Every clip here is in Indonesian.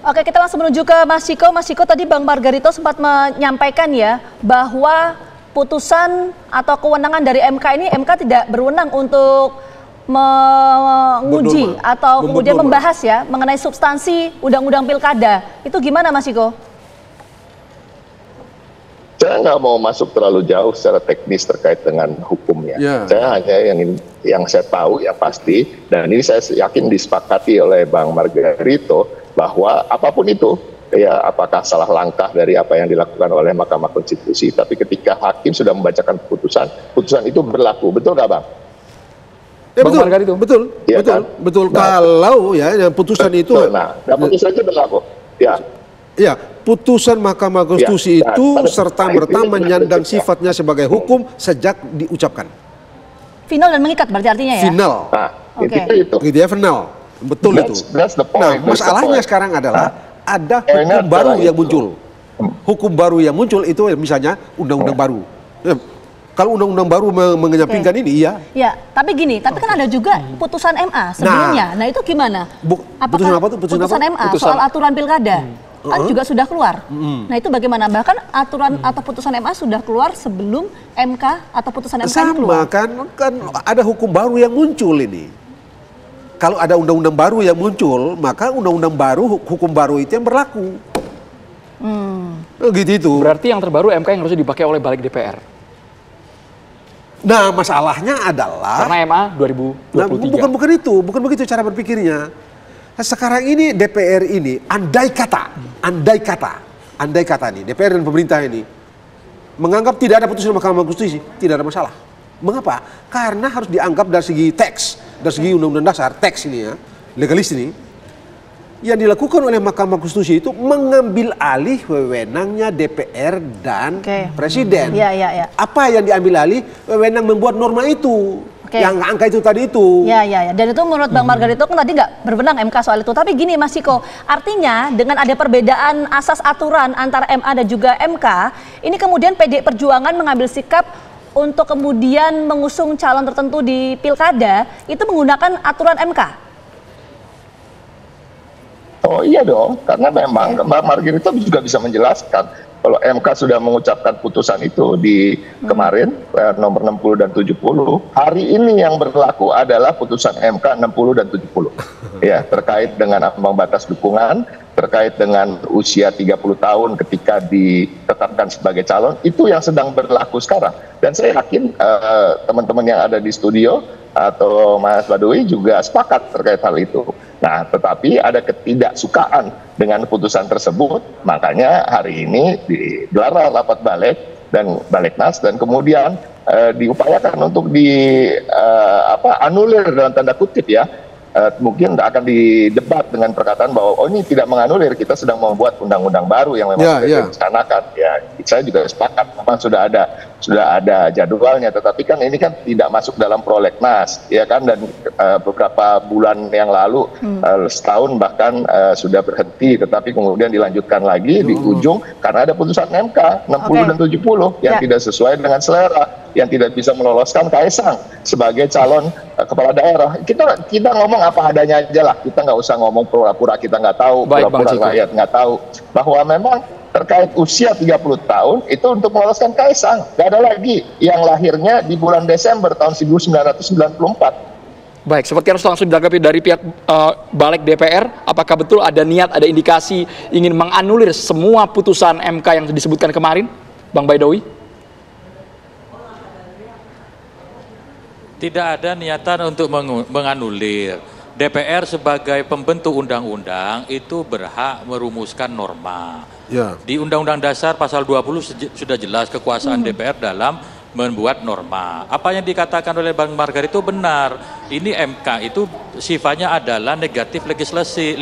Oke, kita langsung menuju ke Mas Ciko. Mas Ciko, tadi Bang Margarito sempat menyampaikan ya bahwa putusan atau kewenangan dari MK ini, MK tidak berwenang untuk menguji atau kemudian membahas ya mengenai substansi undang-undang pilkada. Itu gimana Mas Ciko? Saya nggak mau masuk terlalu jauh secara teknis terkait dengan hukumnya. Saya hanya yang saya tahu ya pasti, dan ini saya yakin disepakati oleh Bang Margarito bahwa apapun itu, ya apakah salah langkah dari apa yang dilakukan oleh Mahkamah Konstitusi, tapi ketika hakim sudah membacakan putusan, putusan itu berlaku. Betul nggak Bang? Ya, betul. Ya, betul. Nah, kalau ya putusan itu, putusan itu berlaku. Ya, putusan Mahkamah Konstitusi itu serta-merta menyandang sifatnya sebagai hukum sejak diucapkan. Final dan mengikat berarti artinya ya? Final. Itu ya final. Betul itu. Nah, masalahnya sekarang adalah ada hukum baru yang muncul. Hukum baru yang muncul itu misalnya undang-undang baru. Kalau undang-undang baru mengenyampingkan ini, iya. Ya, tapi gini, tapi kan ada juga putusan MA sebelumnya. Nah, itu gimana? Putusan apa tuh? Putusan MA soal aturan pilkada. Kan juga sudah keluar. Nah, itu bagaimana? Bahkan aturan atau putusan MA sudah keluar sebelum MK atau putusan MK keluar. Sama kan ada hukum baru yang muncul ini. Kalau ada undang-undang baru yang muncul, maka undang-undang baru, hukum baru itu yang berlaku. Gitu itu. Berarti yang terbaru MK yang harusnya dipakai oleh balik DPR. Nah, masalahnya adalah karena MA 2023. Bukan begitu cara berpikirnya. Sekarang ini DPR ini andai kata nih DPR dan pemerintah ini menganggap tidak ada putusan Mahkamah Konstitusi, tidak ada masalah. Mengapa? Karena harus dianggap dari segi teks, dari segi undang-undang dasar, teks ini ya, legalis ini. Yang dilakukan oleh Mahkamah Konstitusi itu mengambil alih wewenangnya DPR dan Presiden. Apa yang diambil alih? Wewenang membuat norma itu. Yang angka itu tadi itu. Dan itu menurut Bang Margarito kan tadi nggak berwenang MK soal itu. Tapi gini Mas Ciko, artinya dengan ada perbedaan asas aturan antara MA dan juga MK, ini kemudian PDI Perjuangan mengambil sikap untuk kemudian mengusung calon tertentu di pilkada itu menggunakan aturan MK. Oh iya dong, karena memang Mbak Margarito juga bisa menjelaskan kalau MK sudah mengucapkan putusan itu di kemarin nomor 60 dan 70, hari ini yang berlaku adalah putusan MK 60 dan 70. Ya, terkait dengan ambang batas dukungan, terkait dengan usia 30 tahun ketika ditetapkan sebagai calon, itu yang sedang berlaku sekarang. Dan saya yakin teman-teman yang ada di studio atau Mas Baduy juga sepakat terkait hal itu. Nah, tetapi ada ketidaksukaan dengan putusan tersebut, makanya hari ini digelar rapat balik dan Baliknas dan kemudian diupayakan untuk anulir dalam tanda kutip ya. Mungkin akan didebat dengan perkataan bahwa oh ini tidak menganulir, kita sedang membuat undang-undang baru yang memang sudah direncanakan. Ya, saya juga sepakat, memang sudah ada jadwalnya, tetapi kan ini kan tidak masuk dalam prolegnas, ya kan, dan beberapa bulan yang lalu setahun bahkan sudah berhenti, tetapi kemudian dilanjutkan lagi di ujung karena ada putusan MK 60 dan 70 yang tidak sesuai dengan selera, yang tidak bisa meloloskan Kaisang sebagai calon kepala daerah. Kita ngomong apa adanya aja lah, kita nggak usah ngomong pura-pura kita nggak tahu, pura-pura rakyat nggak tahu, bahwa memang terkait usia 30 tahun itu untuk meloloskan Kaisang. Nggak ada lagi yang lahirnya di bulan Desember tahun 1994. Baik, seperti harus langsung ditanggapi dari pihak balik DPR, apakah betul ada niat, ada indikasi ingin menganulir semua putusan MK yang disebutkan kemarin, Bang Baidowi? Tidak ada niatan untuk menganulir. DPR sebagai pembentuk undang-undang itu berhak merumuskan norma. Di Undang-Undang Dasar pasal 20 sudah jelas kekuasaan DPR dalam membuat norma. Apa yang dikatakan oleh Bang Margarito benar. Ini MK itu sifatnya adalah negatif legislasi.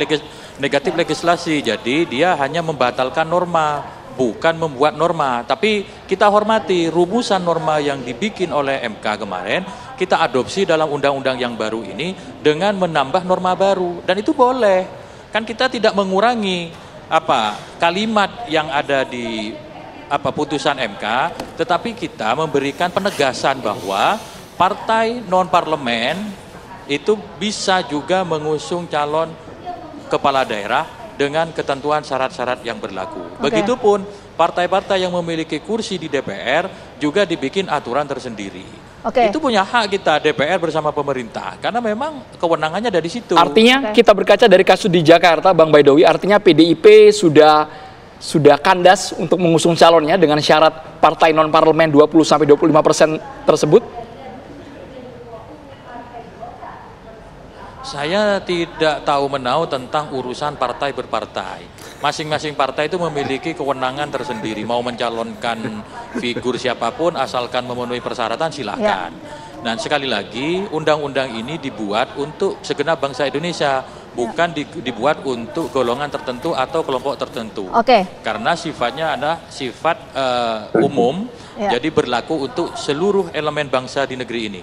Jadi dia hanya membatalkan norma, bukan membuat norma. Tapi kita hormati rumusan norma yang dibikin oleh MK kemarin, kita adopsi dalam undang-undang yang baru ini dengan menambah norma baru, dan itu boleh. Kan kita tidak mengurangi kalimat yang ada di putusan MK, tetapi kita memberikan penegasan bahwa partai non parlemen itu bisa juga mengusung calon kepala daerah dengan ketentuan syarat-syarat yang berlaku. Begitupun partai-partai yang memiliki kursi di DPR juga dibikin aturan tersendiri. Itu punya hak kita DPR bersama pemerintah karena memang kewenangannya ada di situ. Artinya kita berkaca dari kasus di Jakarta, Bang Baidowi, artinya PDIP sudah kandas untuk mengusung calonnya dengan syarat partai non parlemen 20-25% tersebut. Saya tidak tahu menau tentang urusan partai berpartai. Masing-masing partai itu memiliki kewenangan tersendiri. Mau mencalonkan figur siapapun asalkan memenuhi persyaratan silahkan. Dan sekali lagi undang-undang ini dibuat untuk segenap bangsa Indonesia. Bukan dibuat untuk golongan tertentu atau kelompok tertentu. Karena sifatnya adalah sifat umum, jadi berlaku untuk seluruh elemen bangsa di negeri ini.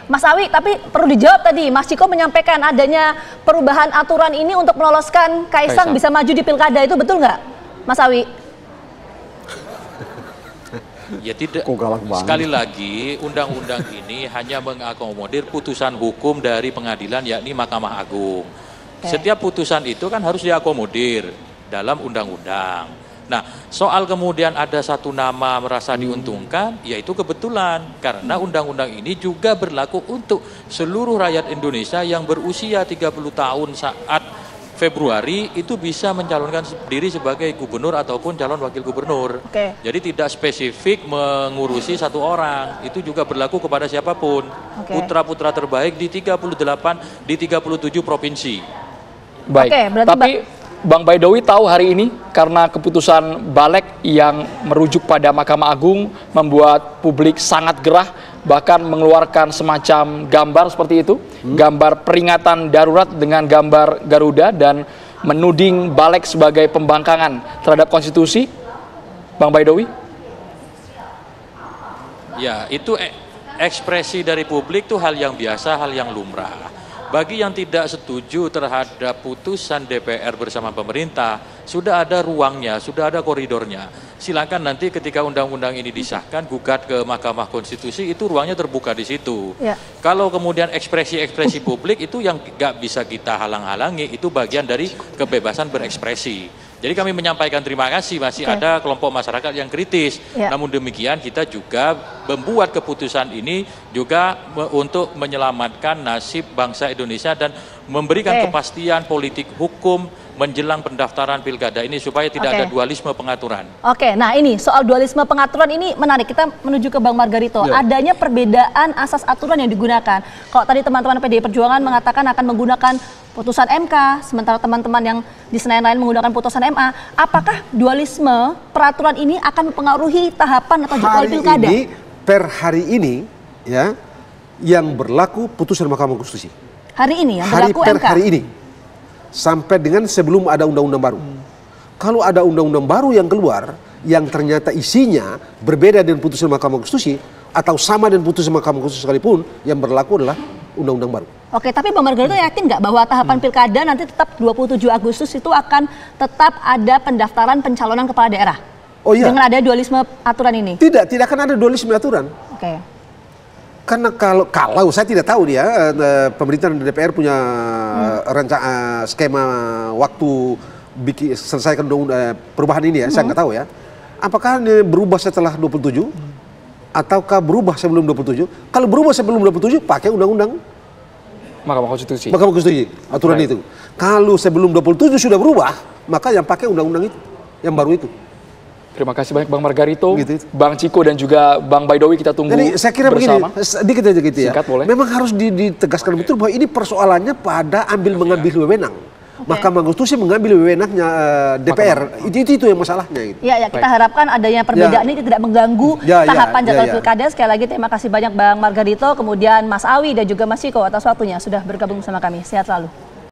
Mas Awi, tapi perlu dijawab tadi, Mas Ciko menyampaikan adanya perubahan aturan ini untuk meloloskan Kaisang bisa maju di pilkada, itu betul nggak, Mas Awi? Ya tidak. Sekali lagi, undang-undang ini hanya mengakomodir putusan hukum dari pengadilan, yakni Mahkamah Agung. Setiap putusan itu kan harus diakomodir dalam undang-undang. Nah, soal kemudian ada satu nama merasa diuntungkan, ya itu kebetulan. Karena undang-undang ini juga berlaku untuk seluruh rakyat Indonesia yang berusia 30 tahun saat Februari itu bisa mencalonkan diri sebagai gubernur ataupun calon wakil gubernur. Jadi tidak spesifik mengurusi satu orang, itu juga berlaku kepada siapapun. Putra-putra terbaik di 37 provinsi. Baik, tapi Bang Baidowi tahu hari ini karena keputusan Balek yang merujuk pada Mahkamah Agung membuat publik sangat gerah, bahkan mengeluarkan semacam gambar seperti itu, gambar peringatan darurat dengan gambar Garuda dan menuding Balek sebagai pembangkangan terhadap konstitusi, Bang Baidowi? Ya, itu ekspresi dari publik itu hal yang biasa, hal yang lumrah. Bagi yang tidak setuju terhadap putusan DPR bersama pemerintah, sudah ada ruangnya, sudah ada koridornya. Silakan nanti ketika undang-undang ini disahkan, gugat ke Mahkamah Konstitusi, itu ruangnya terbuka di situ. Kalau kemudian ekspresi-ekspresi publik itu yang nggak bisa kita halang-halangi, itu bagian dari kebebasan berekspresi. Jadi kami menyampaikan terima kasih, masih ada kelompok masyarakat yang kritis. Namun demikian kita juga membuat keputusan ini juga untuk menyelamatkan nasib bangsa Indonesia dan memberikan kepastian politik hukum menjelang pendaftaran pilkada ini supaya tidak ada dualisme pengaturan. Nah ini soal dualisme pengaturan ini menarik. Kita menuju ke Bang Margarito. Adanya perbedaan asas aturan yang digunakan. Kalau tadi teman-teman PDI Perjuangan mengatakan akan menggunakan putusan MK, sementara teman-teman yang di Senayan lain menggunakan putusan MA. Apakah dualisme peraturan ini akan mempengaruhi tahapan atau jadwal pilkada? Per hari ini ya yang berlaku putusan Mahkamah Konstitusi. Hari ini yang berlaku MK. Hari ini. Sampai dengan sebelum ada undang-undang baru. Kalau ada undang-undang baru yang keluar, yang ternyata isinya berbeda dengan putusan Mahkamah Konstitusi, atau sama dengan putusan Mahkamah Konstitusi sekalipun, yang berlaku adalah undang-undang baru. Tapi Bang Margarito yakin nggak bahwa tahapan pilkada nanti tetap 27 Agustus itu akan tetap ada pendaftaran pencalonan kepala daerah? Dengan ada dualisme aturan ini? Tidak akan ada dualisme aturan. Karena kalau saya tidak tahu dia pemerintah dan DPR punya rencana skema waktu selesaikan perubahan ini ya, saya nggak tahu ya. Apakah ini berubah setelah 27 ataukah berubah sebelum 27? Kalau berubah sebelum 27 pakai undang-undang Mahkamah Konstitusi. Aturan itu. Kalau sebelum 27 sudah berubah, maka yang pakai undang-undang itu, yang baru itu. Terima kasih banyak Bang Margarito, Bang Ciko dan juga Bang Baidowi, kita tunggu. Jadi saya kira bersama. Begini, sedikit aja gitu ya. Singkat, boleh. Memang harus ditegaskan betul bahwa ini persoalannya pada mengambil wewenang. Mahkamah Konstitusi mengambil wewenangnya DPR. Itu yang masalahnya. Gitu. Kita harapkan adanya perbedaan ini tidak mengganggu tahapan jadwal pilkada. Sekali lagi terima kasih banyak Bang Margarito, kemudian Mas Awi dan juga Mas Ciko atas waktunya sudah bergabung bersama kami. Sehat selalu.